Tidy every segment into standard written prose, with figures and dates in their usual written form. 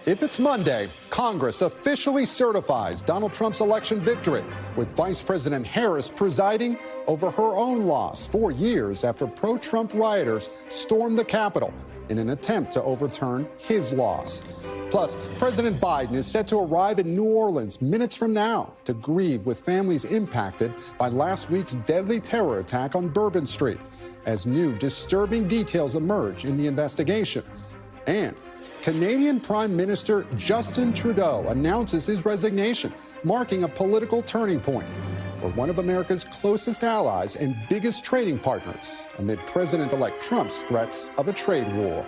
If it's Monday, Congress officially certifies Donald Trump's election victory, with Vice President Harris presiding over her own loss 4 years after pro-Trump rioters stormed the Capitol in an attempt to overturn his loss. Plus, President Biden is set to arrive in New Orleans minutes from now to grieve with families impacted by last week's deadly terror attack on Bourbon Street, as new disturbing details emerge in the investigation. And Canadian Prime Minister Justin Trudeau announces his resignation, marking a political turning point for one of America's closest allies and biggest trading partners amid President-elect Trump's threats of a trade war.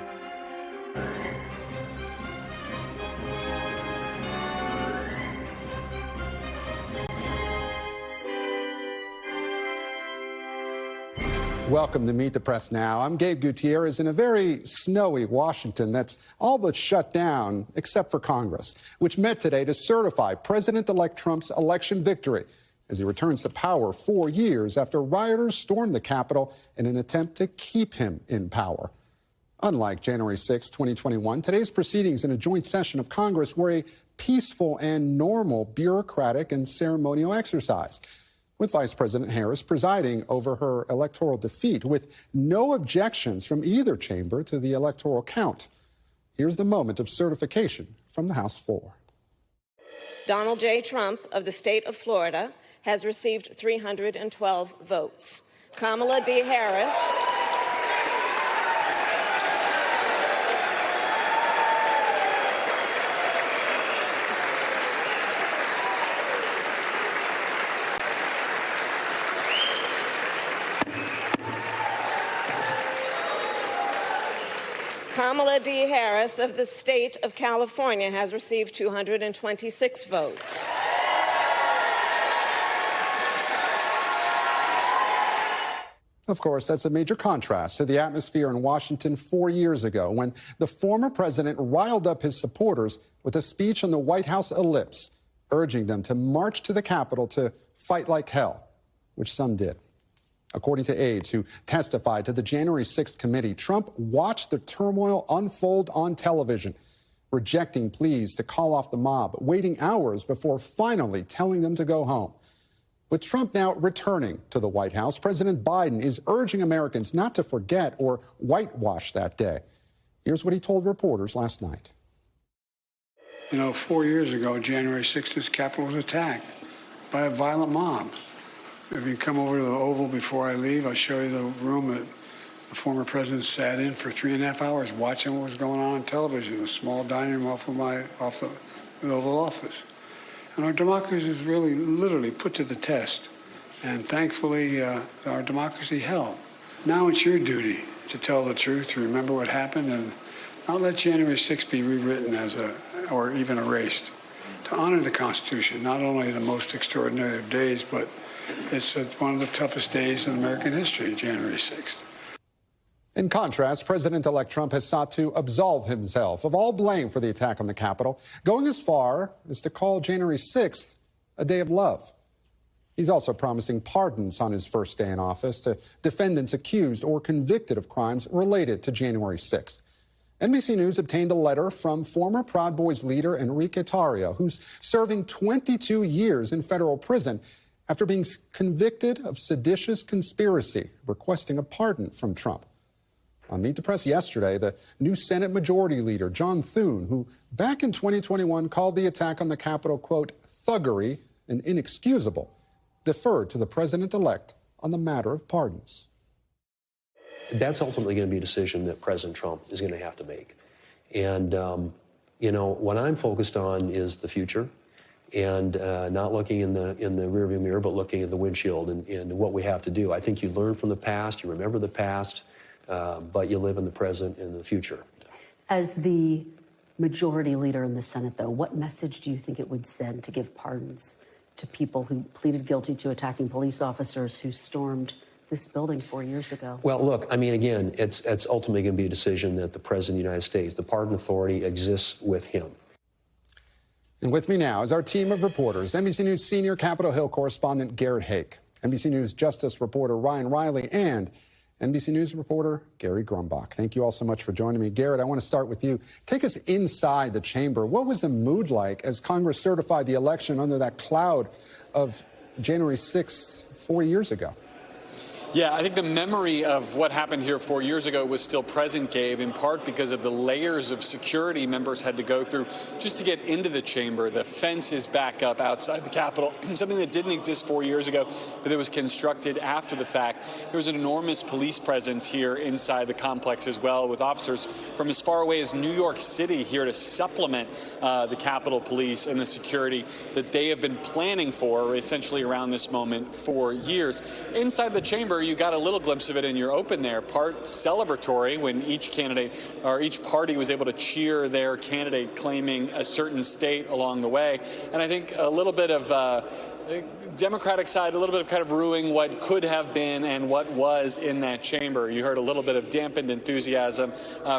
Welcome to Meet the Press Now. I'm Gabe Gutierrez in a very snowy Washington that's all but shut down except for Congress, which met today to certify President-elect Trump's election victory as he returns to power 4 years after rioters stormed the Capitol in an attempt to keep him in power. Unlike January 6, 2021, today's proceedings in a joint session of Congress were a peaceful and normal bureaucratic and ceremonial exercise, with Vice President Harris presiding over her electoral defeat, with no objections from either chamber to the electoral count. Here's the moment of certification from the House floor. Donald J. Trump of the state of Florida has received 312 votes. Kamala D. Harris Kamala D. Harris of the state of California has received 226 votes. Of course, that's a major contrast to the atmosphere in Washington 4 years ago when the former president riled up his supporters with a speech on the White House ellipse, urging them to march to the Capitol to fight like hell, which some did. According to aides who testified to the January 6th committee, Trump watched the turmoil unfold on television, rejecting pleas to call off the mob, waiting hours before finally telling them to go home. With Trump now returning to the White House, President Biden is urging Americans not to forget or whitewash that day. Here's what he told reporters last night. 4 years ago, January 6th, this Capitol was attacked by a violent mob. If you come over to the Oval before I leave, I'll show you the room that the former president sat in for 3.5 hours watching what was going on television, a small dining room off the Oval Office. And our democracy is really literally put to the test. And thankfully, our democracy held. Now it's your duty to tell the truth, to remember what happened, and not let January 6th be rewritten or even erased. To honor the Constitution, not only the most extraordinary of days, but it's one of the toughest days in American history, January 6th. In contrast, President-elect Trump has sought to absolve himself of all blame for the attack on the Capitol, going as far as to call January 6th a day of love. He's also promising pardons on his first day in office to defendants accused or convicted of crimes related to January 6th. NBC News obtained a letter from former Proud Boys leader Enrique Tarrio, who's serving 22 years in federal prison after being convicted of seditious conspiracy, requesting a pardon from Trump. On Meet the Press yesterday, the new Senate Majority Leader, John Thune, who back in 2021 called the attack on the Capitol, quote, thuggery and inexcusable, deferred to the president-elect on the matter of pardons. That's ultimately going to be a decision that President Trump is going to have to make. And, what I'm focused on is the future. And not looking in the rearview mirror, but looking at the windshield and what we have to do. I think you learn from the past, you remember the past, but you live in the present and the future. As the majority leader in the Senate, though, what message do you think it would send to give pardons to people who pleaded guilty to attacking police officers who stormed this building 4 years ago? Well, look, again, it's ultimately going to be a decision that the President of the United States, the pardon authority exists with him. And with me now is our team of reporters, NBC News senior Capitol Hill correspondent Garrett Haake, NBC News Justice reporter Ryan Riley, and NBC News reporter Gary Grumbach. Thank you all so much for joining me. Garrett, I want to start with you. Take us inside the chamber. What was the mood like as Congress certified the election under that cloud of January 6th 4 years ago? Yeah, I think the memory of what happened here 4 years ago was still present, Gabe, in part because of the layers of security members had to go through just to get into the chamber. The fence is back up outside the Capitol, something that didn't exist 4 years ago, but it was constructed after the fact. There was an enormous police presence here inside the complex as well, with officers from as far away as New York City here to supplement the Capitol Police and the security that they have been planning for essentially around this moment for years. Inside the chamber, you got a little glimpse of it in your open there, part celebratory when each candidate or each party was able to cheer their candidate claiming a certain state along the way. And I think a little bit of Democratic side, a little bit of kind of ruining what could have been and what was in that chamber. You heard a little bit of dampened enthusiasm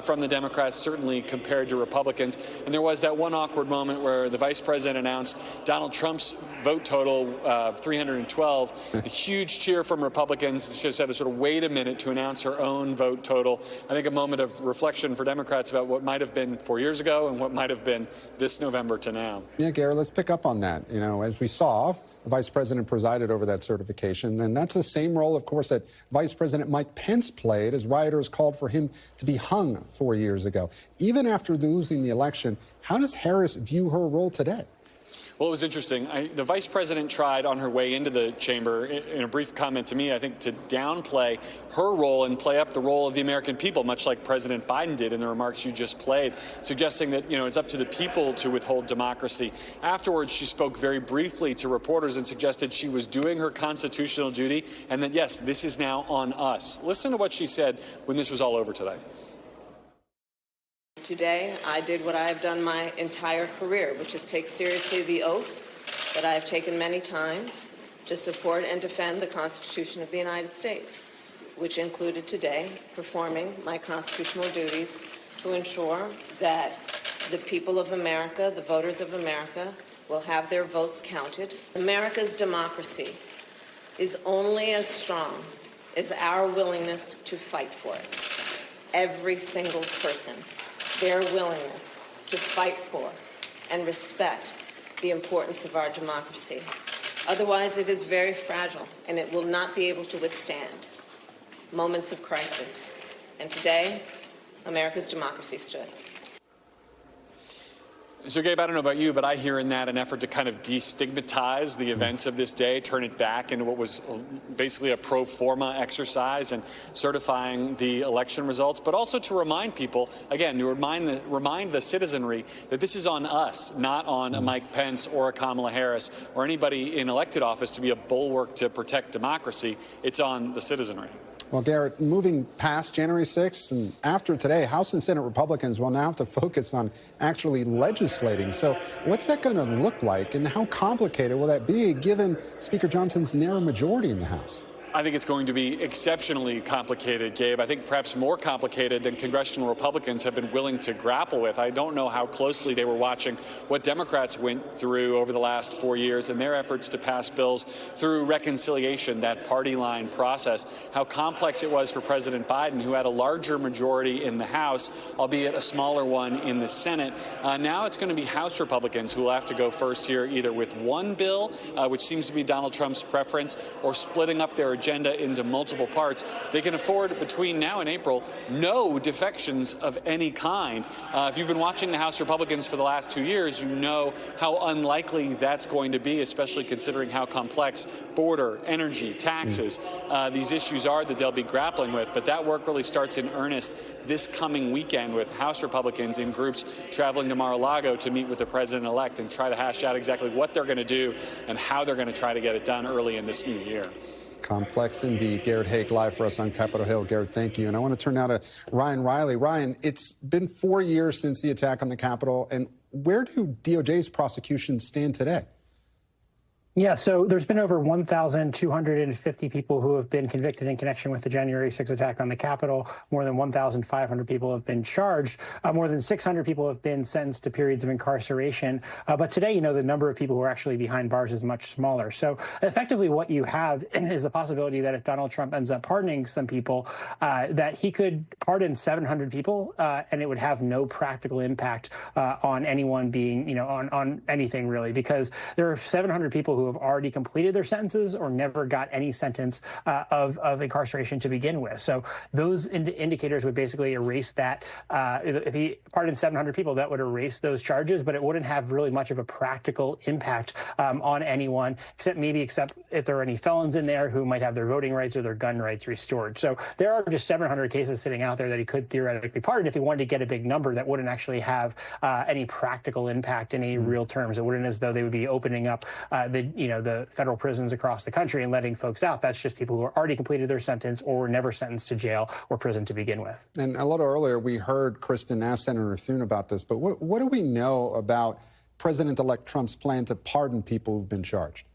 from the Democrats, certainly compared to Republicans. And there was that one awkward moment where the vice president announced Donald Trump's vote total of 312. A huge cheer from Republicans. She just had to sort of wait a minute to announce her own vote total. I think a moment of reflection for Democrats about what might have been 4 years ago and what might have been this November to now. Yeah, Gary, let's pick up on that. You know, as we saw, the vice president presided over that certification. And that's the same role, of course, that Vice President Mike Pence played as rioters called for him to be hung 4 years ago. Even after losing the election, how does Harris view her role today? Well, it was interesting. The vice president tried on her way into the chamber, in a brief comment to me, I think, to downplay her role and play up the role of the American people, much like President Biden did in the remarks you just played, suggesting that, you know, it's up to the people to withhold democracy. Afterwards, she spoke very briefly to reporters and suggested she was doing her constitutional duty and that, yes, this is now on us. Listen to what she said when this was all over today. Today, I did what I have done my entire career, which is take seriously the oath that I have taken many times to support and defend the Constitution of the United States, which included today performing my constitutional duties to ensure that the people of America, the voters of America, will have their votes counted. America's democracy is only as strong as our willingness to fight for it. Every single person, their willingness to fight for and respect the importance of our democracy. Otherwise, it is very fragile, and it will not be able to withstand moments of crisis. And today, America's democracy stood. So, Gabe, I don't know about you, but I hear in that an effort to kind of destigmatize the events of this day, turn it back into what was basically a pro forma exercise and certifying the election results, but also to remind people, again, to remind the citizenry that this is on us, not on a Mike Pence or a Kamala Harris or anybody in elected office to be a bulwark to protect democracy. It's on the citizenry. Well, Garrett, moving past January 6th and after today, House and Senate Republicans will now have to focus on actually legislating. So what's that going to look like, and how complicated will that be given Speaker Johnson's narrow majority in the House? I think it's going to be exceptionally complicated, Gabe. I think perhaps more complicated than congressional Republicans have been willing to grapple with. I don't know how closely they were watching what Democrats went through over the last 4 years and their efforts to pass bills through reconciliation, that party line process, how complex it was for President Biden, who had a larger majority in the House, albeit a smaller one in the Senate. Now it's going to be House Republicans who will have to go first here, either with one bill, which seems to be Donald Trump's preference, or splitting up their agenda into multiple parts. They can afford, between now and April, no defections of any kind. If you've been watching the House Republicans for the last 2 years, you know how unlikely that's going to be, especially considering how complex border, energy, taxes, these issues are that they'll be grappling with. But that work really starts in earnest this coming weekend with House Republicans in groups traveling to Mar-a-Lago to meet with the president-elect and try to hash out exactly what they're going to do and how they're going to try to get it done early in this new year. Complex indeed. Garrett Haake live for us on Capitol Hill. Garrett, thank you. And I want to turn now to Ryan Riley. Ryan, it's been 4 years since the attack on the Capitol, and where do DOJ's prosecutions stand today? Yeah, so there's been over 1,250 people who have been convicted in connection with the January 6th attack on the Capitol. More than 1,500 people have been charged. More than 600 people have been sentenced to periods of incarceration. But today, the number of people who are actually behind bars is much smaller. So effectively what you have is the possibility that if Donald Trump ends up pardoning some people, that he could pardon 700 people and it would have no practical impact on anyone being, on anything really, because there are 700 people who have already completed their sentences or never got any sentence of incarceration to begin with. So those indicators would basically erase that. If he pardoned 700 people, that would erase those charges, but it wouldn't have really much of a practical impact on anyone, except if there are any felons in there who might have their voting rights or their gun rights restored. So there are just 700 cases sitting out there that he could theoretically pardon if he wanted to get a big number that wouldn't actually have any practical impact in any real terms. It wouldn't as though they would be opening up the federal prisons across the country and letting folks out. That's just people who are already completed their sentence or were never sentenced to jail or prison to begin with. And a little earlier, we heard Kristen ask Senator Thune about this, but what do we know about President-elect Trump's plan to pardon people who've been charged?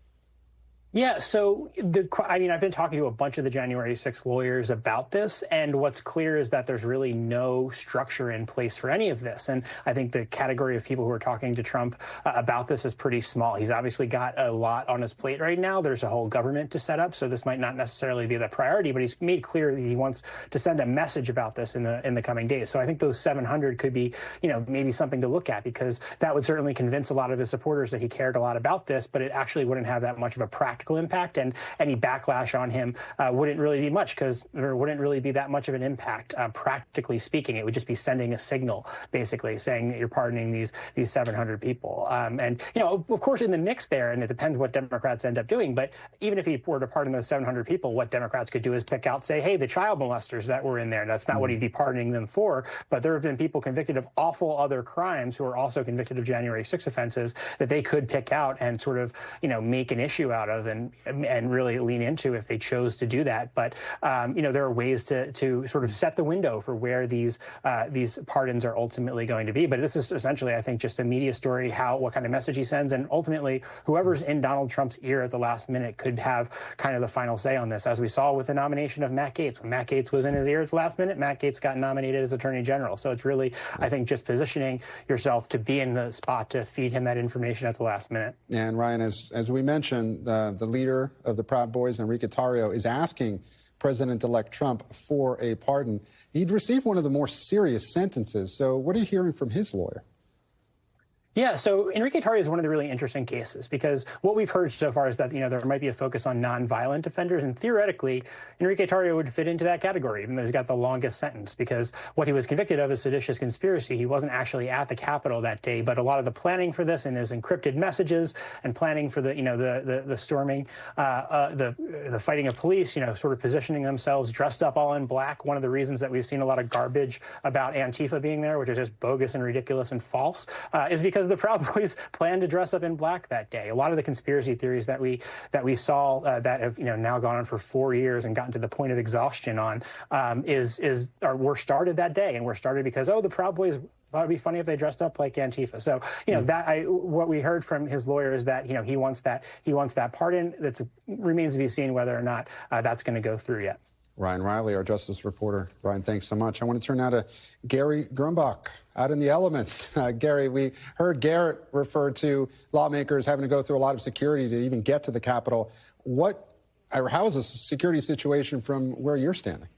Yeah, so I've been talking to a bunch of the January 6th lawyers about this, and what's clear is that there's really no structure in place for any of this. And I think the category of people who are talking to Trump about this is pretty small. He's obviously got a lot on his plate right now. There's a whole government to set up, so this might not necessarily be the priority, but he's made clear that he wants to send a message about this in the coming days. So I think those 700 could be, maybe something to look at, because that would certainly convince a lot of his supporters that he cared a lot about this, but it actually wouldn't have that much of a practical impact, and any backlash on him wouldn't really be much, because there wouldn't really be that much of an impact, practically speaking. It would just be sending a signal, basically saying that you're pardoning these 700 people. And of course, in the mix there, and it depends what Democrats end up doing, but even if he were to pardon those 700 people, what Democrats could do is pick out, say, hey, the child molesters that were in there. That's not what he'd be pardoning them for, but there have been people convicted of awful other crimes who are also convicted of January 6 offenses that they could pick out and sort of, make an issue out of and really lean into if they chose to do that. But there are ways to sort of set the window for where these pardons are ultimately going to be. But this is essentially, I think, just a media story, what kind of message he sends, and ultimately whoever's in Donald Trump's ear at the last minute could have kind of the final say on this, as we saw with the nomination of Matt Gaetz. When Matt Gaetz was in his ear at the last minute, Matt Gaetz got nominated as Attorney General. So it's really, I think, just positioning yourself to be in the spot to feed him that information at the last minute. And Ryan, as we mentioned, the leader of the Proud Boys, Enrique Tarrio, is asking President-elect Trump for a pardon. He'd received one of the more serious sentences. So what are you hearing from his lawyer? Yeah, so Enrique Tarrio is one of the really interesting cases, because what we've heard so far is that, there might be a focus on nonviolent offenders, and theoretically, Enrique Tarrio would fit into that category, even though he's got the longest sentence, because what he was convicted of is seditious conspiracy. He wasn't actually at the Capitol that day, but a lot of the planning for this and his encrypted messages and planning for the storming, the fighting of police, sort of positioning themselves dressed up all in black. One of the reasons that we've seen a lot of garbage about Antifa being there, which is just bogus and ridiculous and false, is because the Proud Boys planned to dress up in black that day. A lot of the conspiracy theories that we saw that have now gone on for 4 years and gotten to the point of exhaustion on were started that day, and were started because the Proud Boys thought it'd be funny if they dressed up like Antifa. So what we heard from his lawyer is that he wants that pardon. That remains to be seen whether or not that's going to go through yet. Ryan Riley, our Justice reporter. Ryan, thanks so much. I want to turn now to Gary Grumbach out in the elements. Gary, we heard Garrett refer to lawmakers having to go through a lot of security to even get to the Capitol. How is the security situation from where you're standing?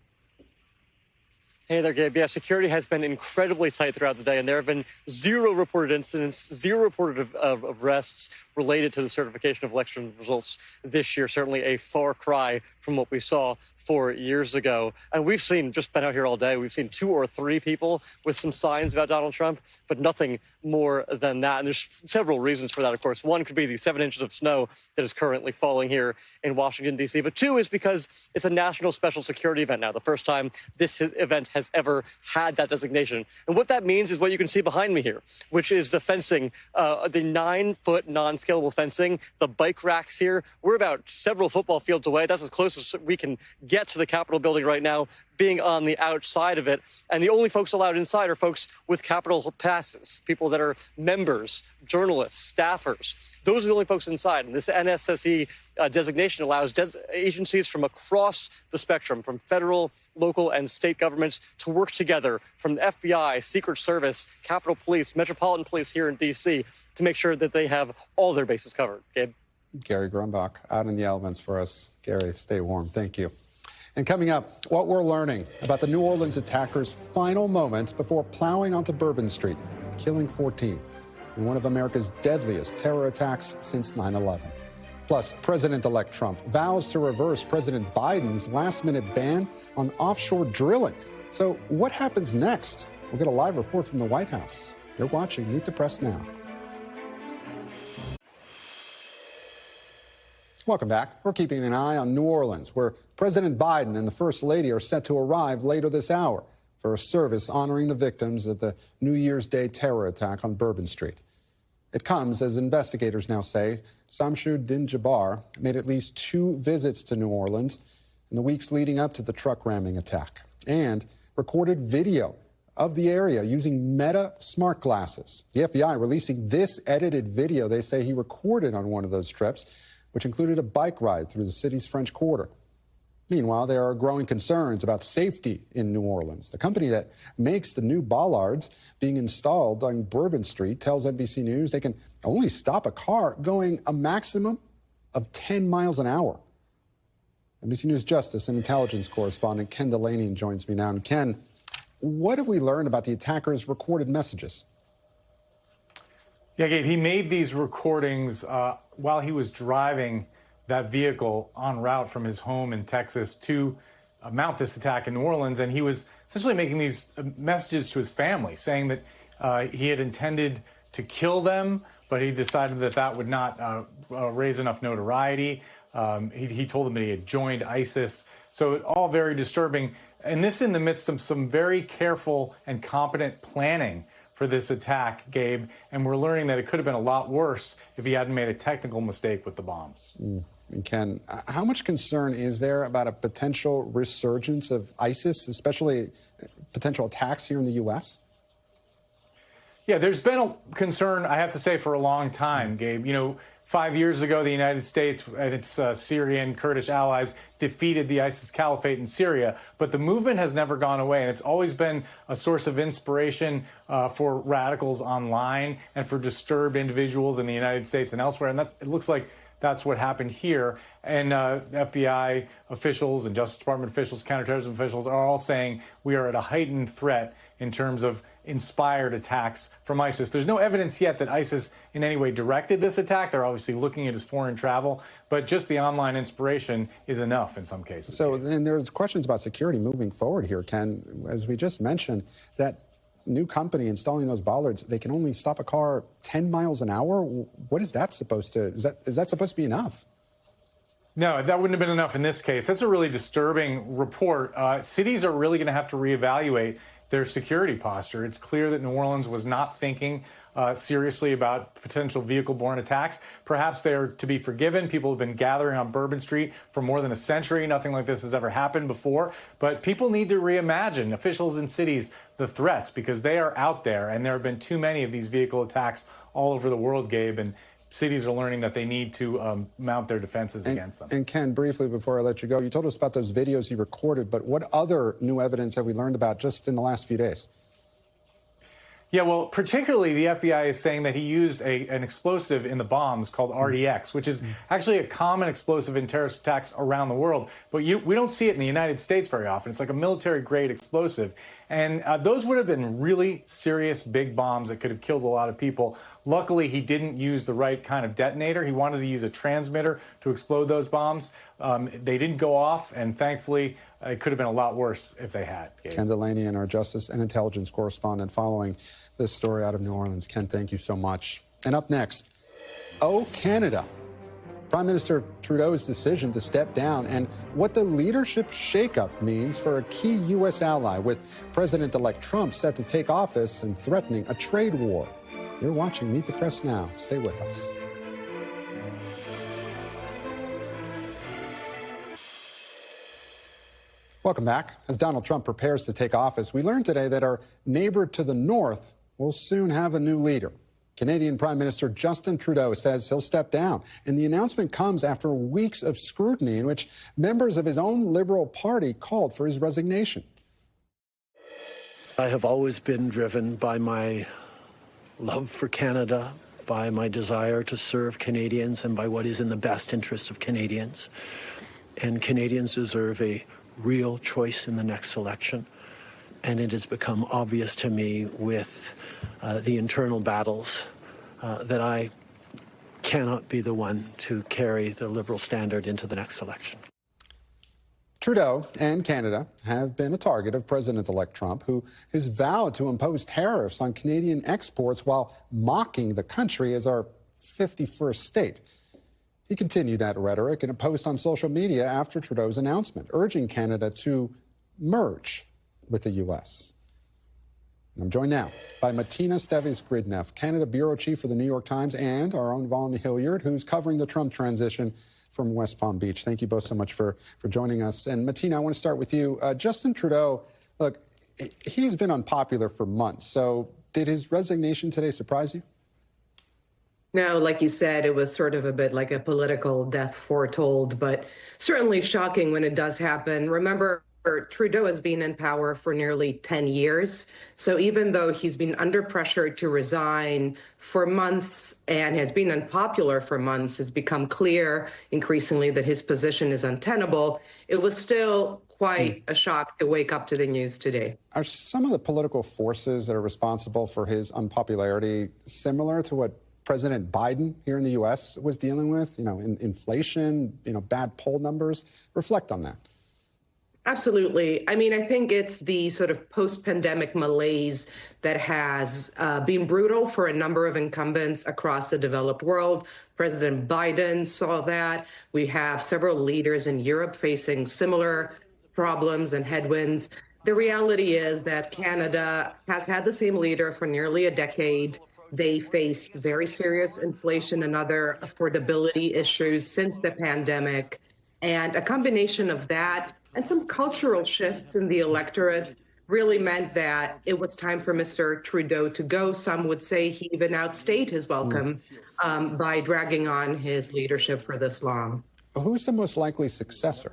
Hey there, Gabe. Yeah, security has been incredibly tight throughout the day, and there have been zero reported incidents, zero reported arrests related to the certification of election results this year. Certainly a far cry from what we saw 4 years ago. And we've just been out here all day, we've seen 2 or 3 people with some signs about Donald Trump, but nothing more than that. And there's several reasons for that, of course. One could be the 7 inches of snow that is currently falling here in Washington, D.C. But 2 is because it's a national special security event now. The first time this event has ever had that designation. And what that means is what you can see behind me here, which is the fencing, the 9-foot non-scalable fencing, the bike racks here. We're about several football fields away. That's as close as we can get to the Capitol building right now, being on the outside of it. And the only folks allowed inside are folks with Capitol passes, people that are members, journalists, staffers. Those are the only folks inside. And this NSSE designation allows agencies from across the spectrum, from federal, local, and state governments to work together, from the FBI, Secret Service, Capitol Police, Metropolitan Police here in D.C., to make sure that they have all their bases covered. Gabe? Gary Grumbach out in the elements for us. Gary, stay warm. Thank you. And coming up, what we're learning about the New Orleans attackers' final moments before plowing onto Bourbon Street, killing 14 in one of America's deadliest terror attacks since 9/11. Plus, President-elect Trump vows to reverse President Biden's last-minute ban on offshore drilling. So what happens next? We'll get a live report from the White House. You're watching Meet the Press Now. Welcome back. We're keeping an eye on New Orleans, where President Biden and the First Lady are set to arrive later this hour for a service honoring the victims of the New Year's Day terror attack on Bourbon Street. It comes, as investigators now say, Samshu Din-Jabbar made at least 2 visits to New Orleans in the weeks leading up to the truck ramming attack and recorded video of the area using Meta smart glasses. The FBI releasing this edited video they say he recorded on one of those trips, which included a bike ride through the city's French Quarter. Meanwhile, there are growing concerns about safety in New Orleans. The company that makes the new bollards being installed on Bourbon Street tells NBC News they can only stop a car going a maximum of 10 miles an hour. NBC News Justice and Intelligence correspondent Ken Delaney joins me now. And Ken, what have we learned about the attackers' recorded messages? Yeah, Gabe, he made these recordings while he was driving that vehicle en route from his home in Texas to mount this attack in New Orleans. And he was essentially making these messages to his family, saying that he had intended to kill them, but he decided that that would not raise enough notoriety. He told them that he had joined ISIS. So all very disturbing. And this in the midst of some very careful and competent planning for this attack, Gabe. And we're learning that it could have been a lot worse if he hadn't made a technical mistake with the bombs. And Ken, how much concern is there about a potential resurgence of ISIS, especially potential attacks here in the U.S.? Yeah, there's been a concern, I have to say, for a long time, Gabe. You know, 5 years ago, the United States and its Syrian Kurdish allies defeated the ISIS caliphate in Syria, but the movement has never gone away, and it's always been a source of inspiration for radicals online and for disturbed individuals in the United States and elsewhere, and it looks like that's what happened here. And FBI officials and Justice Department officials, counterterrorism officials are all saying we are at a heightened threat in terms of inspired attacks from ISIS. There's no evidence yet that ISIS in any way directed this attack. They're obviously looking at his foreign travel, but just the online inspiration is enough in some cases. So then there's questions about security moving forward here, Ken. As we just mentioned, that new company installing those bollards, they can only stop a car 10 miles an hour. What is that supposed to, is that supposed to be enough? No, that wouldn't have been enough in this case. That's a really disturbing report. Cities are really going to have to reevaluate their security posture. It's clear that New Orleans was not thinking seriously about potential vehicle-borne attacks. Perhaps they are to be forgiven. People have been gathering on Bourbon Street for more than a century. Nothing like this has ever happened before. But people need to reimagine, officials in cities, the threats, because they are out there, and there have been too many of these vehicle attacks all over the world, Gabe, and cities are learning that they need to mount their defenses against them. And Ken, briefly before I let you go, you told us about those videos he recorded, but what other new evidence have we learned about just in the last few days? Yeah, well, particularly the FBI is saying that he used an explosive in the bombs called RDX, which is actually a common explosive in terrorist attacks around the world. But we don't see it in the United States very often. It's like a military-grade explosive. And those would have been really serious big bombs that could have killed a lot of people. Luckily, he didn't use the right kind of detonator. He wanted to use a transmitter to explode those bombs. They didn't go off, and thankfully, it could have been a lot worse if they had. Gabe. Ken Delaney, our Justice and Intelligence correspondent, following this story out of New Orleans. Ken, thank you so much. And up next, oh, Canada. Prime Minister Trudeau's decision to step down, and what the leadership shakeup means for a key U.S. ally, with President-elect Trump set to take office and threatening a trade war. You're watching Meet the Press Now. Stay with us. Welcome back. As Donald Trump prepares to take office, we learned today that our neighbor to the north will soon have a new leader. Canadian Prime Minister Justin Trudeau says he'll step down, and the announcement comes after weeks of scrutiny in which members of his own Liberal Party called for his resignation. I have always been driven by my love for Canada, by my desire to serve Canadians, and by what is in the best interest of Canadians. And Canadians deserve a real choice in the next election. And it has become obvious to me with the internal battles that I cannot be the one to carry the Liberal standard into the next election. Trudeau and Canada have been a target of President-elect Trump, who has vowed to impose tariffs on Canadian exports while mocking the country as our 51st state. He continued that rhetoric in a post on social media after Trudeau's announcement, urging Canada to merge with the U.S. And I'm joined now by Martina Steves-Gridneff, Canada Bureau Chief for the New York Times, and our own Vaughn Hilliard, who's covering the Trump transition from West Palm Beach. Thank you both so much for joining us. And Martina, I want to start with you. Justin Trudeau, look, he's been unpopular for months. So did his resignation today surprise you? No, like you said, it was sort of a bit like a political death foretold, but certainly shocking when it does happen. Remember, Trudeau has been in power for nearly 10 years. So even though he's been under pressure to resign for months and has been unpopular for months, it's become clear increasingly that his position is untenable. It was still quite a shock to wake up to the news today. Are some of the political forces that are responsible for his unpopularity similar to what President Biden here in the U.S. was dealing with? Inflation, bad poll numbers. Reflect on that. Absolutely. I mean, I think it's the sort of post-pandemic malaise that has been brutal for a number of incumbents across the developed world. President Biden saw that. We have several leaders in Europe facing similar problems and headwinds. The reality is that Canada has had the same leader for nearly a decade. They faced very serious inflation and other affordability issues since the pandemic. And a combination of that and some cultural shifts in the electorate really meant that it was time for Mr. Trudeau to go. Some would say he even outstayed his welcome by dragging on his leadership for this long. Who's the most likely successor?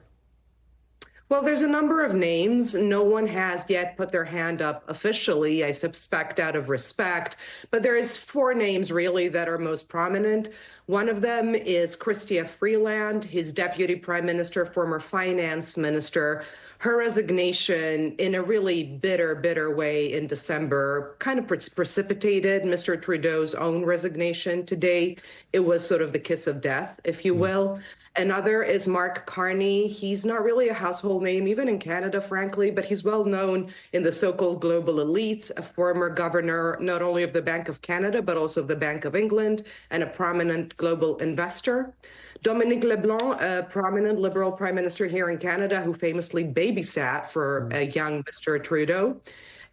Well, there's a number of names. No one has yet put their hand up officially, I suspect out of respect. But there is 4 names really that are most prominent. One of them is Chrystia Freeland, his deputy prime minister, former finance minister. Her resignation in a really bitter way in December kind of precipitated Mr. Trudeau's own resignation today. It was sort of the kiss of death, if you will. Another is Mark Carney. He's not really a household name, even in Canada, frankly, but he's well known in the so-called global elites, a former governor, not only of the Bank of Canada, but also of the Bank of England, and a prominent global investor. Dominic LeBlanc, a prominent Liberal prime minister here in Canada, who famously babysat for a young Mr. Trudeau.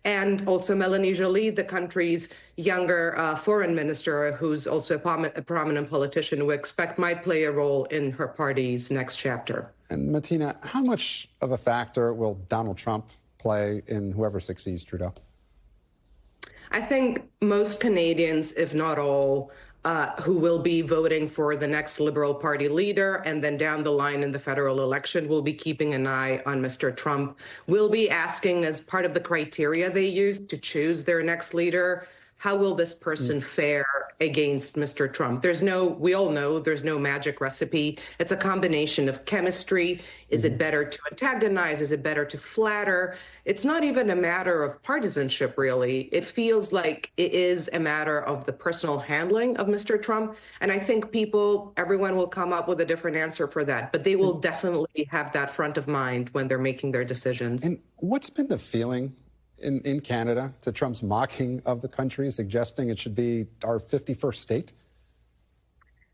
And also Melanie Joly, the country's younger foreign minister, who's also a prominent politician who we expect might play a role in her party's next chapter. And Martina, how much of a factor will Donald Trump play in whoever succeeds Trudeau? I think most Canadians, if not all, who will be voting for the next Liberal Party leader and then down the line in the federal election will be keeping an eye on Mr. Trump, will be asking as part of the criteria they use to choose their next leader, how will this person fare against Mr. Trump? We all know there's no magic recipe. It's a combination of chemistry. Is it better to antagonize? Is it better to flatter? It's not even a matter of partisanship, really. It feels like it is a matter of the personal handling of Mr. Trump. And I think everyone will come up with a different answer for that, but they will definitely have that front of mind when they're making their decisions. And what's been the feeling in Canada to Trump's mocking of the country, suggesting it should be our 51st state?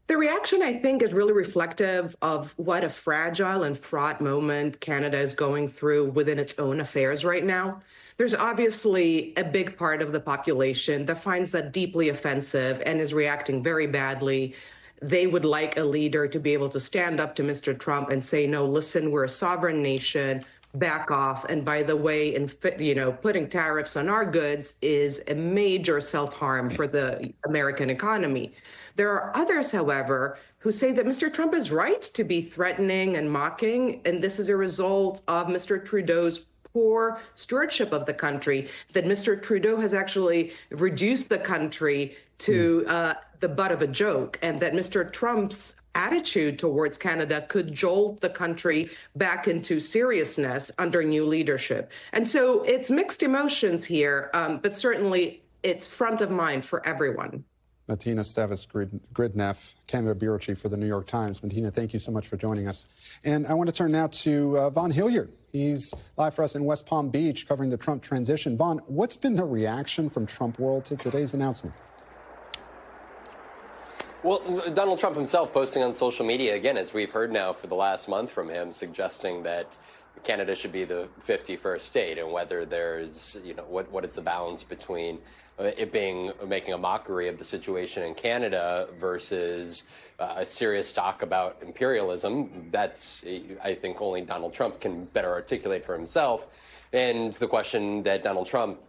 The reaction, I think, is really reflective of what a fragile and fraught moment Canada is going through within its own affairs right now. There's obviously a big part of the population that finds that deeply offensive and is reacting very badly. They would like a leader to be able to stand up to Mr. Trump and say, no, listen, we're a sovereign nation, back off. And by the way, putting tariffs on our goods is a major self-harm for the American economy. There are others, however, who say that Mr. Trump is right to be threatening and mocking, and this is a result of Mr. Trudeau's poor stewardship of the country, that Mr. Trudeau has actually reduced the country to the butt of a joke, and that Mr. Trump's attitude towards Canada could jolt the country back into seriousness under new leadership. And so it's mixed emotions here, but certainly it's front of mind for everyone. Martina Stavis-Gridneff, Canada Bureau Chief for the New York Times. Martina, thank you so much for joining us. And I want to turn now to Vaughn Hilliard. He's live for us in West Palm Beach covering the Trump transition. Vaughn, what's been the reaction from Trump world to today's announcement? Well, Donald Trump himself posting on social media, again, as we've heard now for the last month from him, suggesting that Canada should be the 51st state, and whether there's, what is the balance between it being making a mockery of the situation in Canada versus a serious talk about imperialism. That's, I think, only Donald Trump can better articulate for himself. And the question that Donald Trump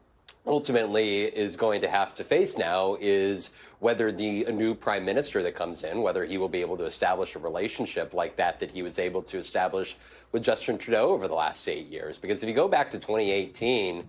ultimately is going to have to face now is whether the new prime minister that comes in, whether he will be able to establish a relationship like that he was able to establish with Justin Trudeau over the last 8 years. Because if you go back to 2018, in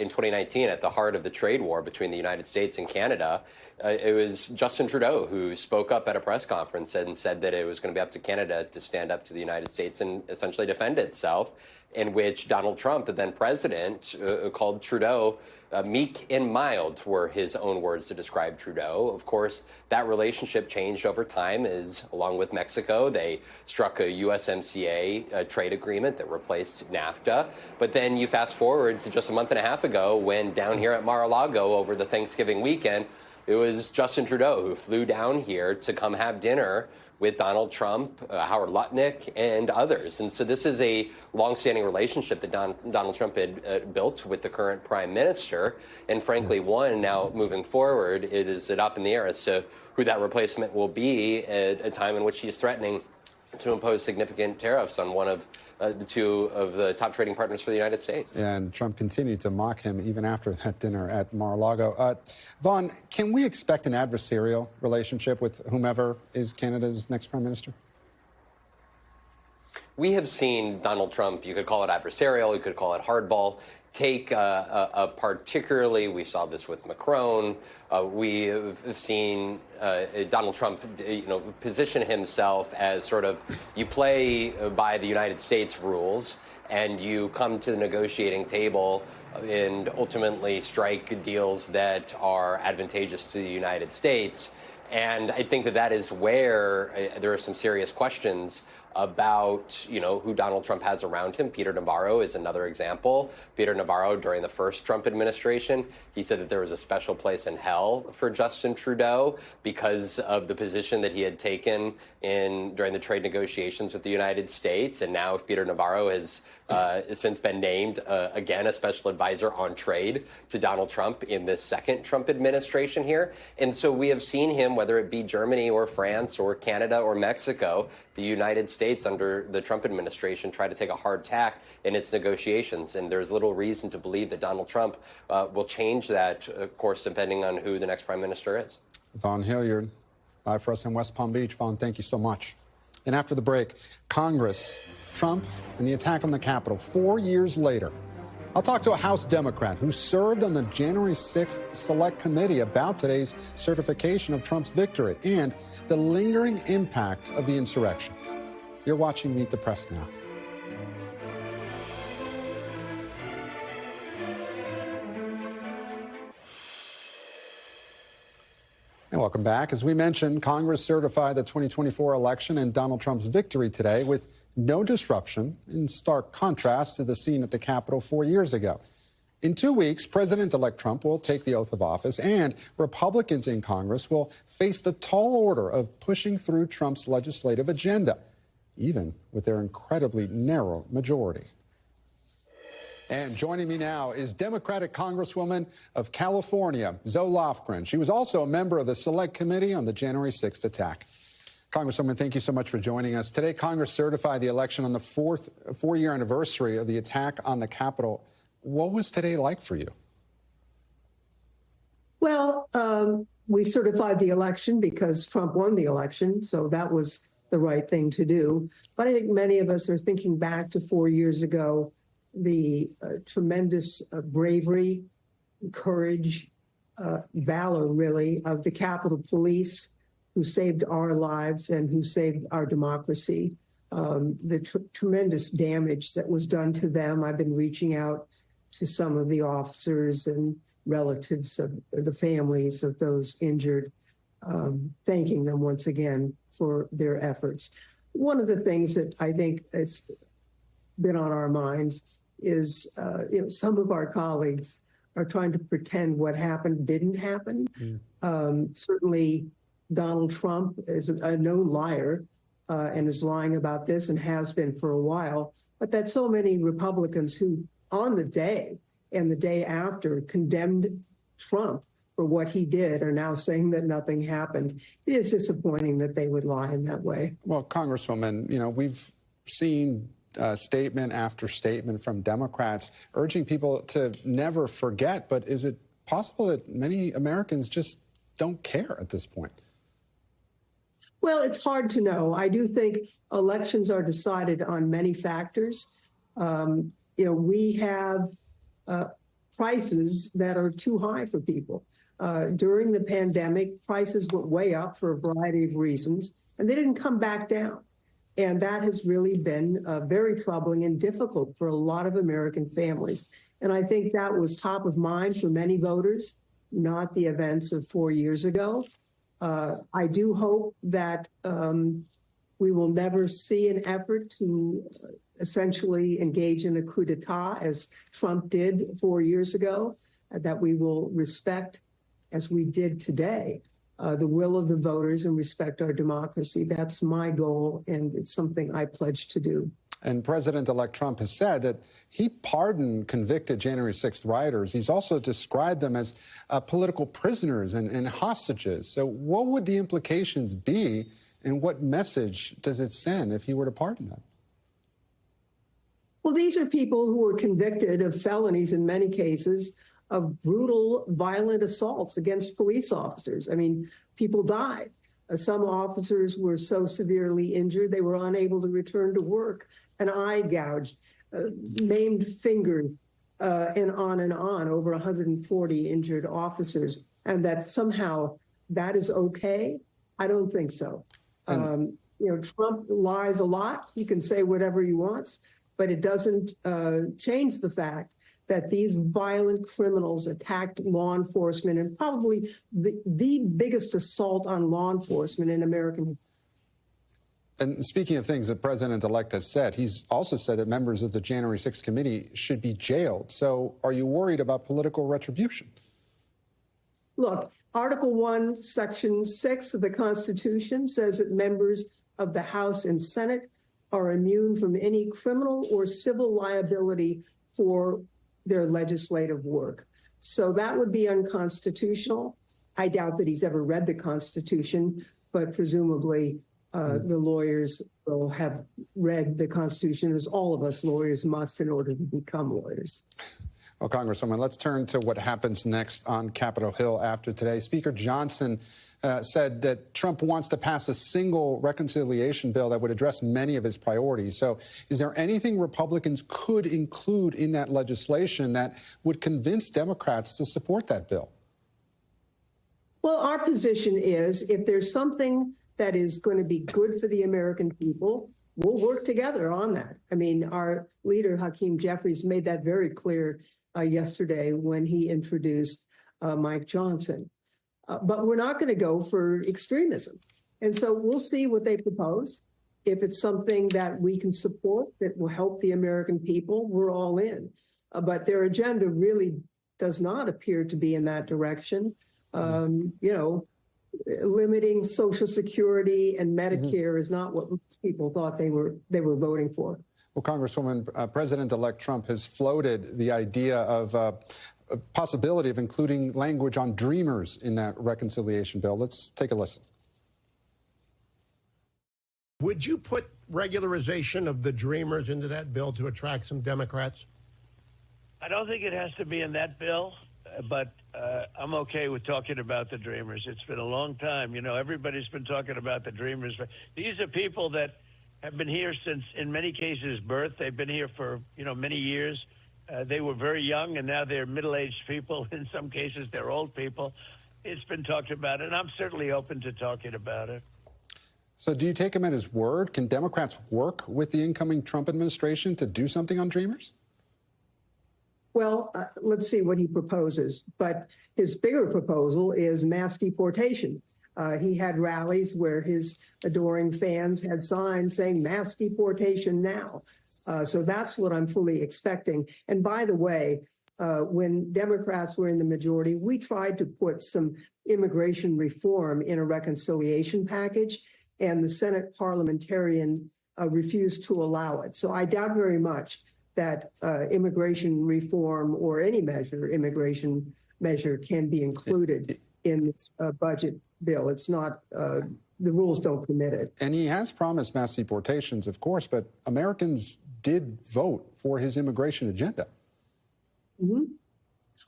2019, at the heart of the trade war between the United States and Canada, it was Justin Trudeau who spoke up at a press conference and said that it was going to be up to Canada to stand up to the United States and essentially defend itself, in which Donald Trump, the then president, called Trudeau meek and mild, were his own words to describe Trudeau. Of course, that relationship changed over time as, along with Mexico, they struck a USMCA trade agreement that replaced NAFTA. But then you fast forward to just a month and a half ago when down here at Mar-a-Lago over the Thanksgiving weekend, it was Justin Trudeau who flew down here to come have dinner with Donald Trump, Howard Lutnick, and others. And so this is a longstanding relationship that Donald Trump had built with the current prime minister. And frankly, one, now moving forward, it is up in the air as to who that replacement will be at a time in which he's threatening to impose significant tariffs on one of the two of the top trading partners for the United States. And Trump continued to mock him even after that dinner at Mar-a-Lago. Vaughn, can we expect an adversarial relationship with whomever is Canada's next prime minister? We have seen Donald Trump, you could call it adversarial, you could call it hardball, take a particularly, we saw this with Macron, we have seen Donald Trump, position himself as sort of, you play by the United States rules and you come to the negotiating table and ultimately strike deals that are advantageous to the United States. And I think that is where there are some serious questions about, who Donald Trump has around him. Peter Navarro is another example. Peter Navarro, during the first Trump administration, he said that there was a special place in hell for Justin Trudeau because of the position that he had taken during the trade negotiations with the United States. And now Peter Navarro has since been named, again, a special advisor on trade to Donald Trump in this second Trump administration here. And so we have seen him, whether it be Germany or France or Canada or Mexico, the United States under the Trump administration try to take a hard tack in its negotiations. And there's little reason to believe that Donald Trump will change that course depending on who the next prime minister is. Vaughn Hilliard, live for us in West Palm Beach. Vaughn, thank you so much. And after the break, Congress, Trump, and the attack on the Capitol 4 years later. I'll talk to a House Democrat who served on the January 6th Select Committee about today's certification of Trump's victory and the lingering impact of the insurrection. You're watching Meet the Press now. And welcome back. As we mentioned, Congress certified the 2024 election and Donald Trump's victory today with no disruption, in stark contrast to the scene at the Capitol 4 years ago. In 2 weeks, President-elect Trump will take the oath of office, and Republicans in Congress will face the tall order of pushing through Trump's legislative agenda, even with their incredibly narrow majority. And joining me now is Democratic Congresswoman of California, Zoe Lofgren. She was also a member of the Select Committee on the January 6th attack. Congresswoman, thank you so much for joining us. Today, Congress certified the election on the four-year anniversary of the attack on the Capitol. What was today like for you? Well, we certified the election because Trump won the election, so that was the right thing to do. But I think many of us are thinking back to 4 years ago, the tremendous bravery, courage, valor, really, of the Capitol Police, who saved our lives and who saved our democracy. The tremendous damage that was done to them. I've been reaching out to some of the officers and relatives of the families of those injured, thanking them once again for their efforts. One of the things that I think has been on our minds is some of our colleagues are trying to pretend what happened didn't happen. Certainly, Donald Trump is a known liar and is lying about this and has been for a while, but that so many Republicans who on the day and the day after condemned Trump for what he did are now saying that nothing happened. It is disappointing that they would lie in that way. Well, Congresswoman, we've seen statement after statement from Democrats urging people to never forget, but is it possible that many Americans just don't care at this point? Well, it's hard to know. I do think elections are decided on many factors. We have prices that are too high for people. During the pandemic, prices went way up for a variety of reasons, and they didn't come back down. And that has really been very troubling and difficult for a lot of American families. And I think that was top of mind for many voters, not the events of 4 years ago. I do hope that we will never see an effort to essentially engage in a coup d'etat as Trump did 4 years ago, that we will respect, as we did today, the will of the voters and respect our democracy. That's my goal, and it's something I pledge to do. And President-elect Trump has said that he pardoned convicted January 6th rioters. He's also described them as political prisoners and hostages. So what would the implications be, and what message does it send if he were to pardon them? Well, these are people who were convicted of felonies in many cases, of brutal, violent assaults against police officers. I mean, people died. Some officers were so severely injured they were unable to return to work, an eye gouged, maimed fingers, and on, over 140 injured officers. And that somehow that is okay? I don't think so. Trump lies a lot. He can say whatever he wants, but it doesn't change the fact that these violent criminals attacked law enforcement, and probably the biggest assault on law enforcement in American history. And speaking of things that President-elect has said, he's also said that members of the January 6th committee should be jailed. So are you worried about political retribution? Look, Article 1, Section 6 of the Constitution says that members of the House and Senate are immune from any criminal or civil liability for their legislative work. So that would be unconstitutional. I doubt that he's ever read the Constitution, but presumably the lawyers will have read the Constitution, as all of us lawyers must in order to become lawyers. Well, Congresswoman, let's turn to what happens next on Capitol Hill after today. Speaker Johnson said that Trump wants to pass a single reconciliation bill that would address many of his priorities. So is there anything Republicans could include in that legislation that would convince Democrats to support that bill? Well, our position is if there's something that is going to be good for the American people, we'll work together on that. I mean, our leader, Hakeem Jeffries, made that very clear yesterday when he introduced Mike Johnson. But we're not going to go for extremism. And so we'll see what they propose. If it's something that we can support that will help the American people, we're all in. but their agenda really does not appear to be in that direction. Limiting Social Security and Medicare is not what most people thought they were voting for. Well, Congresswoman, President-elect Trump has floated the idea of a possibility of including language on dreamers in that reconciliation bill. Let's take a listen. Would you put regularization of the dreamers into that bill to attract some Democrats? I don't think it has to be in that bill, but I'm okay with talking about the dreamers. It's been a long time. Everybody's been talking about the dreamers. These are people that have been here since, in many cases, birth. They've been here for, many years. They were very young, and now they're middle-aged people. In some cases, they're old people. It's been talked about, and I'm certainly open to talking about it. So do you take him at his word? Can Democrats work with the incoming Trump administration to do something on dreamers? Well, let's see what he proposes. But his bigger proposal is mass deportation. He had rallies where his adoring fans had signs saying mass deportation now. So that's what I'm fully expecting. And by the way, when Democrats were in the majority, we tried to put some immigration reform in a reconciliation package, and the Senate parliamentarian refused to allow it. So I doubt very much that immigration reform or any immigration measure can be included in this budget bill. It's not, the rules don't permit it. And he has promised mass deportations, of course, but Americans did vote for his immigration agenda. Mm-hmm.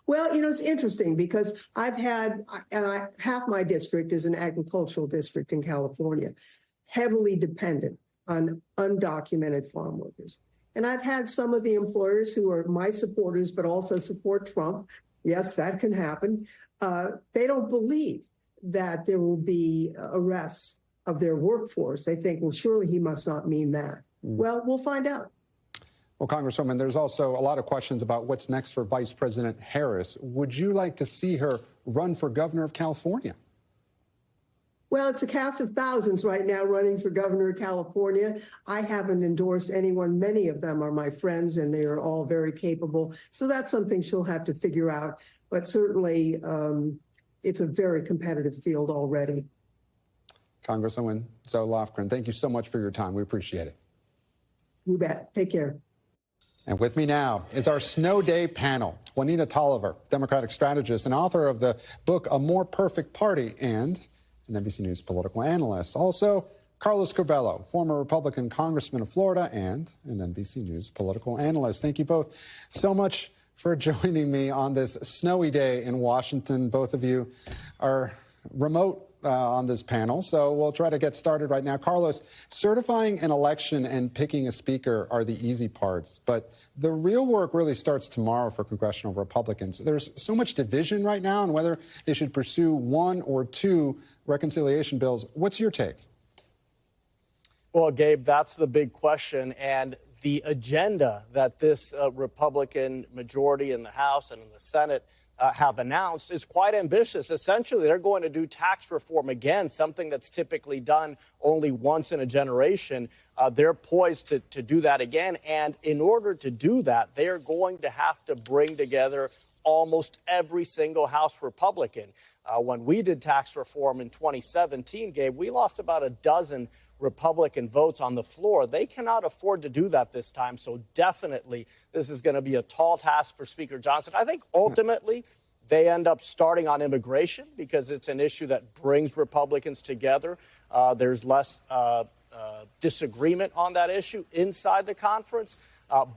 Well, it's interesting because half my district is an agricultural district in California, heavily dependent on undocumented farm workers. And I've had some of the employers who are my supporters, but also support Trump. Yes, that can happen. They don't believe that there will be arrests of their workforce. They think, well, surely he must not mean that. Well, we'll find out. Well, Congresswoman, there's also a lot of questions about what's next for Vice President Harris. Would you like to see her run for governor of California? Well, it's a cast of thousands right now running for governor of California. I haven't endorsed anyone. Many of them are my friends, and they are all very capable. So that's something she'll have to figure out. But certainly, it's a very competitive field already. Congresswoman Zoe Lofgren, thank you so much for your time. We appreciate it. You bet. Take care. And with me now is our Snow Day panel. Juanita Tolliver, Democratic strategist and author of the book A More Perfect Party, and an NBC News political analyst. Also, Carlos Curbelo, former Republican congressman of Florida and an NBC News political analyst. Thank you both so much for joining me on this snowy day in Washington. Both of you are remote on this panel, so we'll try to get started right now. Carlos, certifying an election and picking a speaker are the easy parts, but the real work really starts tomorrow for congressional Republicans. There's so much division right now on whether they should pursue one or two reconciliation bills. What's your take? Well, Gabe, that's the big question, and the agenda that this Republican majority in the House and in the Senate have announced is quite ambitious. Essentially, they're going to do tax reform again, something that's typically done only once in a generation. They're poised to do that again. And in order to do that, they are going to have to bring together almost every single House Republican. When we did tax reform in 2017, Gabe, we lost about a dozen Republican votes on the floor. They cannot afford to do that this time. So definitely this is going to be a tall task for Speaker Johnson. I think ultimately they end up starting on immigration because it's an issue that brings Republicans together. There's less disagreement on that issue inside the conference.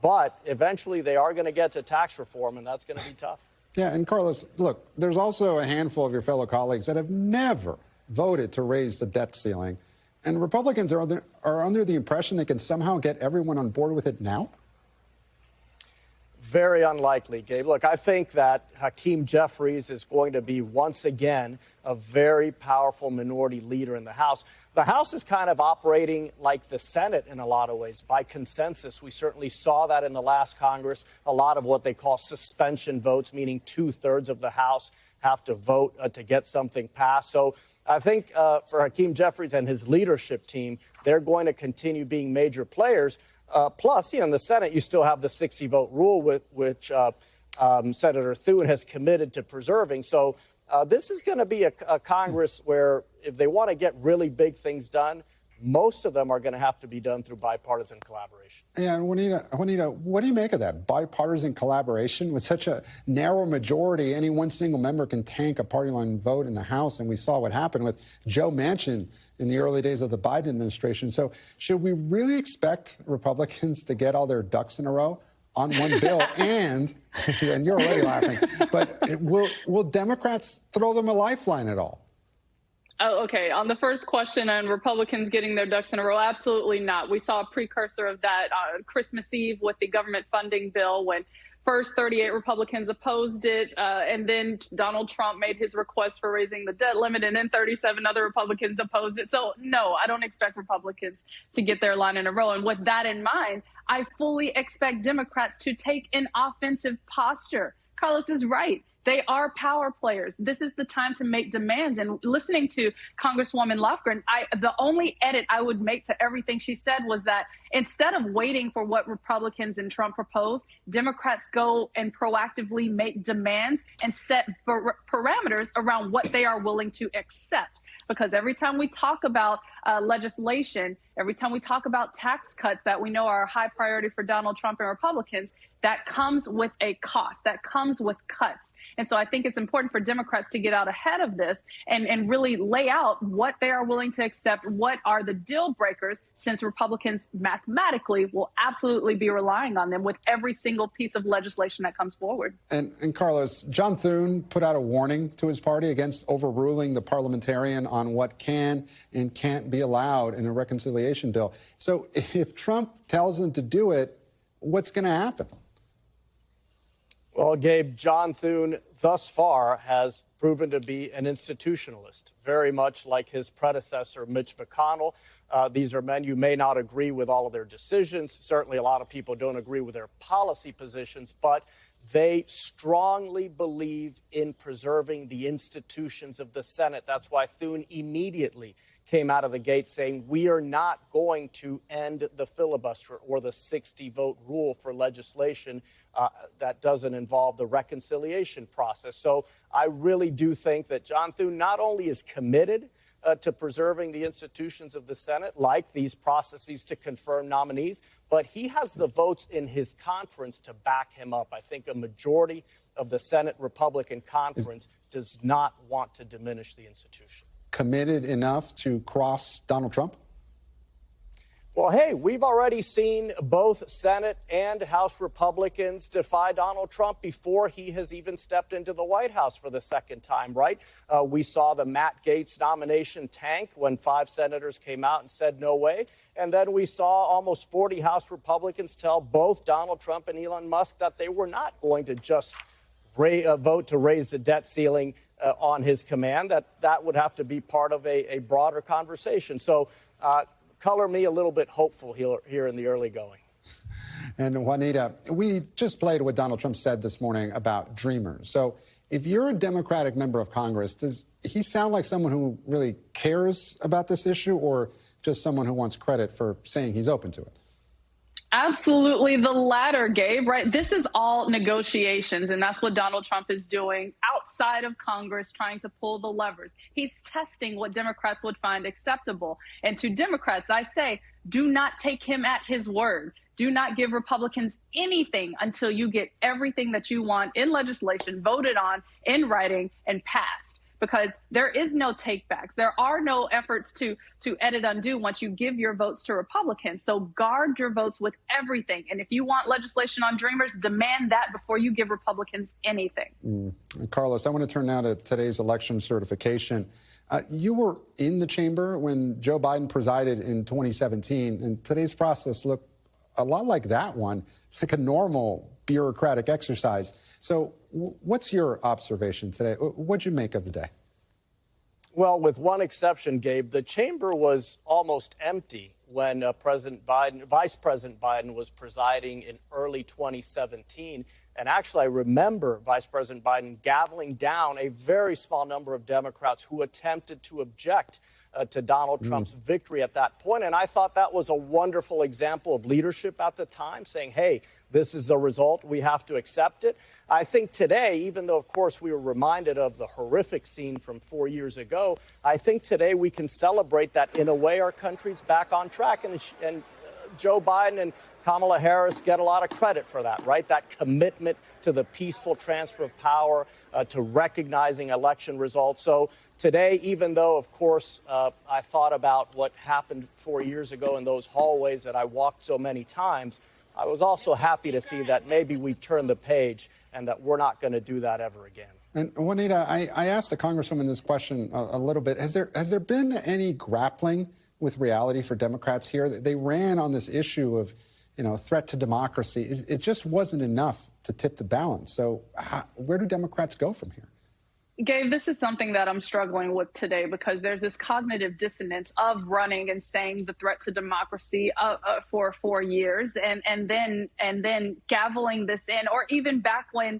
But eventually they are going to get to tax reform, and that's going to be tough. Yeah, and Carlos, look, there's also a handful of your fellow colleagues that have never voted to raise the debt ceiling. And Republicans are under the impression they can somehow get everyone on board with it now? Very unlikely, Gabe. Look, I think that Hakeem Jeffries is going to be once again a very powerful minority leader in the House. The House is kind of operating like the Senate in a lot of ways, by consensus. We certainly saw that in the last Congress. A lot of what they call suspension votes, meaning 2/3 of the House have to vote to get something passed. So I think for Hakeem Jeffries and his leadership team, they're going to continue being major players. Plus, in the Senate, you still have the 60-vote rule, which Senator Thune has committed to preserving. So this is going to be a Congress where if they want to get really big things done, most of them are going to have to be done through bipartisan collaboration. Yeah, and Juanita, what do you make of that? Bipartisan collaboration with such a narrow majority, any one single member can tank a party line vote in the House, and we saw what happened with Joe Manchin in the early days of the Biden administration. So should we really expect Republicans to get all their ducks in a row on one bill? and you're already laughing, but will Democrats throw them a lifeline at all? Oh, okay. On the first question on Republicans getting their ducks in a row, absolutely not. We saw a precursor of that Christmas Eve with the government funding bill when first 38 Republicans opposed it, and then Donald Trump made his request for raising the debt limit, and then 37 other Republicans opposed it. So, no, I don't expect Republicans to get their line in a row. And with that in mind, I fully expect Democrats to take an offensive posture. Carlos is right. They are power players. This is the time to make demands. And listening to Congresswoman Lofgren, the only edit I would make to everything she said was that instead of waiting for what Republicans and Trump propose, Democrats go and proactively make demands and set parameters around what they are willing to accept. Because every time we talk about legislation, every time we talk about tax cuts that we know are a high priority for Donald Trump and Republicans, that comes with a cost, that comes with cuts. And so I think it's important for Democrats to get out ahead of this and really lay out what they are willing to accept, what are the deal breakers, since Republicans mathematically will absolutely be relying on them with every single piece of legislation that comes forward. And Carlos, John Thune put out a warning to his party against overruling the parliamentarian on what can and can't be allowed in a reconciliation bill. So if Trump tells them to do it, what's going to happen? Well, Gabe, John Thune thus far has proven to be an institutionalist, very much like his predecessor, Mitch McConnell. These are men you may not agree with all of their decisions. Certainly a lot of people don't agree with their policy positions, but they strongly believe in preserving the institutions of the Senate. That's why Thune immediately came out of the gate saying, we are not going to end the filibuster or the 60-vote rule for legislation that doesn't involve the reconciliation process. So I really do think that John Thune not only is committed to preserving the institutions of the Senate, like these processes to confirm nominees, but he has the votes in his conference to back him up. I think a majority of the Senate Republican conference does not want to diminish the institution. Committed enough to cross Donald Trump? Well, hey, we've already seen both Senate and House Republicans defy Donald Trump before he has even stepped into the White House for the second time, right? We saw the Matt Gaetz nomination tank when 5 senators came out and said no way. And then we saw almost 40 House Republicans tell both Donald Trump and Elon Musk that they were not going to just vote to raise the debt ceiling on his command, that would have to be part of a broader conversation. So color me a little bit hopeful here in the early going. And Juanita, we just played what Donald Trump said this morning about dreamers. So if you're a Democratic member of Congress, does he sound like someone who really cares about this issue, or just someone who wants credit for saying he's open to it? Absolutely the latter, Gabe, right? This is all negotiations, and that's what Donald Trump is doing outside of Congress, trying to pull the levers. He's testing what Democrats would find acceptable. And to Democrats, I say, do not take him at his word. Do not give Republicans anything until you get everything that you want in legislation, voted on, in writing, and passed. Because there is no takebacks. There are no efforts to edit undo once you give your votes to Republicans. So guard your votes with everything. And if you want legislation on dreamers, demand that before you give Republicans anything. Carlos, I want to turn now to today's election certification. You were in the chamber when Joe Biden presided in 2017, and today's process looked a lot like that one, like a normal bureaucratic exercise. So what's your observation today? What'd you make of the day? Well, with one exception, Gabe, the chamber was almost empty when Vice President Biden was presiding in early 2017. And actually, I remember Vice President Biden gaveling down a very small number of Democrats who attempted to object to Donald Trump's victory at that point. And I thought that was a wonderful example of leadership at the time, saying, hey, this is the result. We have to accept it. I think today, even though, of course, we were reminded of the horrific scene from 4 years ago, I think today we can celebrate that in a way our country's back on track. And Joe Biden and Kamala Harris get a lot of credit for that, right? That commitment to the peaceful transfer of power, to recognizing election results. So today, even though, of course, I thought about what happened 4 years ago in those hallways that I walked so many times, I was also happy to see that maybe we turned the page and that we're not going to do that ever again. And Juanita, I asked the Congresswoman this question a little bit. Has there been any grappling with reality for Democrats here? They ran on this issue of, threat to democracy. It just wasn't enough to tip the balance. So where do Democrats go from here? Gabe, this is something that I'm struggling with today because there's this cognitive dissonance of running and saying the threat to democracy for 4 years and then gaveling this in, or even back when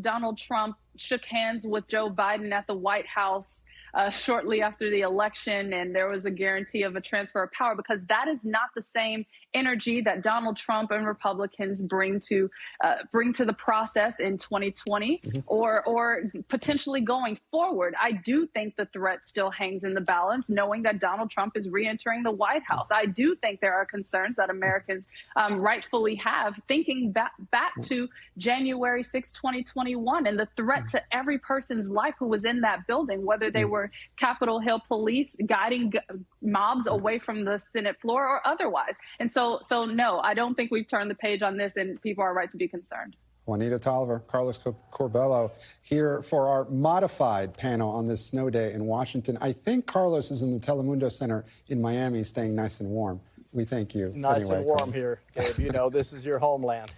Donald Trump shook hands with Joe Biden at the White House shortly after the election, and there was a guarantee of a transfer of power, because that is not the same energy that Donald Trump and Republicans bring to the process in 2020 or potentially going forward. I do think the threat still hangs in the balance, knowing that Donald Trump is re-entering the White House. I do think there are concerns that Americans rightfully have, thinking back to January 6, 2021, and the threat to every person's life who was in that building, whether they were Capitol Hill police guiding mobs away from the Senate floor or otherwise. And so no, I don't think we've turned the page on this, and people are right to be concerned. Juanita Tolliver, Carlos Corbello here for our modified panel on this snow day in Washington. I think Carlos is in the Telemundo Center in Miami, staying nice and warm. We thank you. Nice anyway, and warm Carlos. here, Gabe. This is your homeland.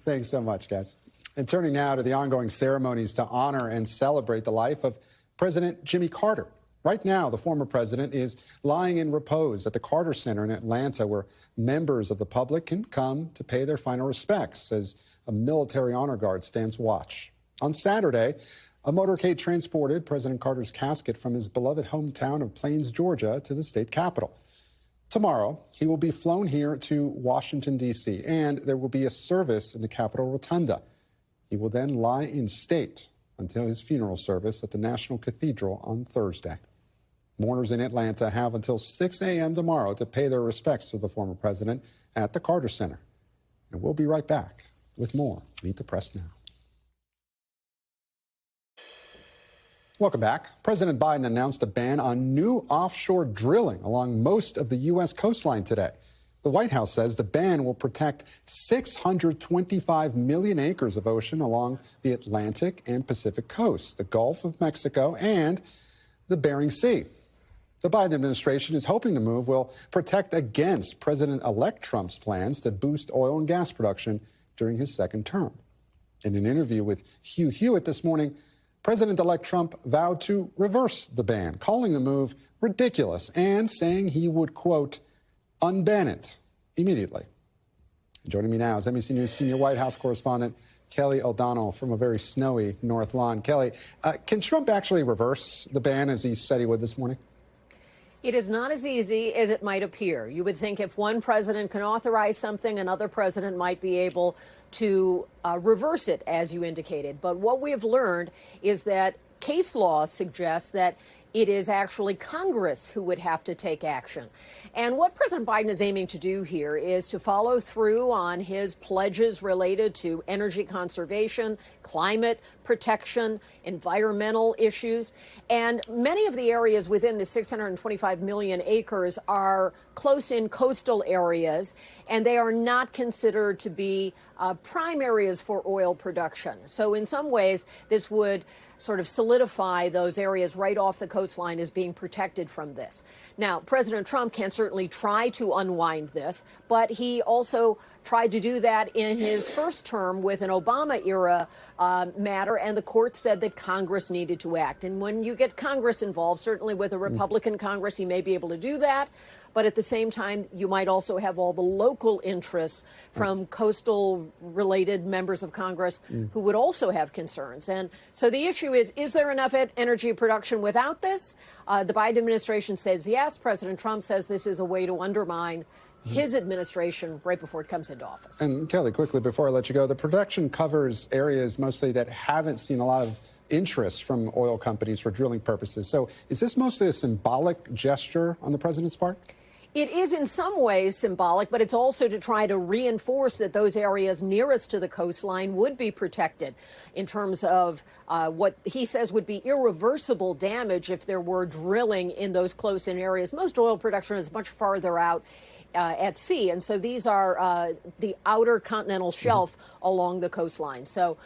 Thanks so much, guys. And turning now to the ongoing ceremonies to honor and celebrate the life of President Jimmy Carter. Right now, the former president is lying in repose at the Carter Center in Atlanta, where members of the public can come to pay their final respects as a military honor guard stands watch. On Saturday, a motorcade transported President Carter's casket from his beloved hometown of Plains, Georgia, to the state capitol. Tomorrow, he will be flown here to Washington, D.C., and there will be a service in the Capitol Rotunda. He will then lie in state until his funeral service at the National Cathedral on Thursday. Mourners in Atlanta have until 6 a.m. tomorrow to pay their respects to the former president at the Carter Center. And we'll be right back with more Meet the Press Now. Welcome back. President Biden announced a ban on new offshore drilling along most of the U.S. coastline today. The White House says the ban will protect 625 million acres of ocean along the Atlantic and Pacific coasts, the Gulf of Mexico, and the Bering Sea. The Biden administration is hoping the move will protect against President-elect Trump's plans to boost oil and gas production during his second term. In an interview with Hugh Hewitt this morning, President-elect Trump vowed to reverse the ban, calling the move ridiculous and saying he would, quote, unban it immediately. Joining me now is NBC News senior White House correspondent Kelly O'Donnell from a very snowy North Lawn. Kelly, can Trump actually reverse the ban as he said he would this morning? It is not as easy as it might appear. You would think if one president can authorize something, another president might be able to reverse it, as you indicated. But what we have learned is that case law suggests that it is actually Congress who would have to take action. And what President Biden is aiming to do here is to follow through on his pledges related to energy conservation, climate protection, environmental issues. And many of the areas within the 625 million acres are close in coastal areas, and they are not considered to be prime areas for oil production. So in some ways, this would sort of solidify those areas right off the coast coastline is being protected from this. Now, President Trump can certainly try to unwind this, but he also tried to do that in his first term with an Obama-era matter, and the court said that Congress needed to act. And when you get Congress involved, certainly with a Republican Congress, he may be able to do that. But at the same time, you might also have all the local interests from coastal-related members of Congress who would also have concerns. And so the issue is there enough energy production without this? The Biden administration says yes. President Trump says this is a way to undermine his administration right before it comes into office. And Kelly, quickly, before I let you go, the protection covers areas mostly that haven't seen a lot of interest from oil companies for drilling purposes. So is this mostly a symbolic gesture on the president's part? It is in some ways symbolic, but it's also to try to reinforce that those areas nearest to the coastline would be protected in terms of what he says would be irreversible damage if there were drilling in those close-in areas. Most oil production is much farther out at sea, and so these are the outer continental shelf along the coastline. So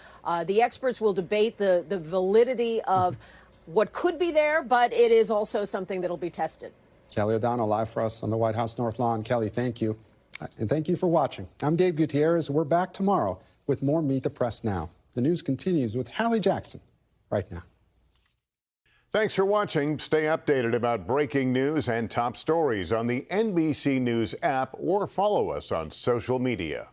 the experts will debate the validity of what could be there, but it is also something that will be tested. Kelly O'Donnell, live for us on the White House North Lawn. Kelly, thank you. And thank you for watching. I'm Gabe Gutierrez. We're back tomorrow with more Meet the Press Now. The news continues with Hallie Jackson right now. Thanks for watching. Stay updated about breaking news and top stories on the NBC News app or follow us on social media.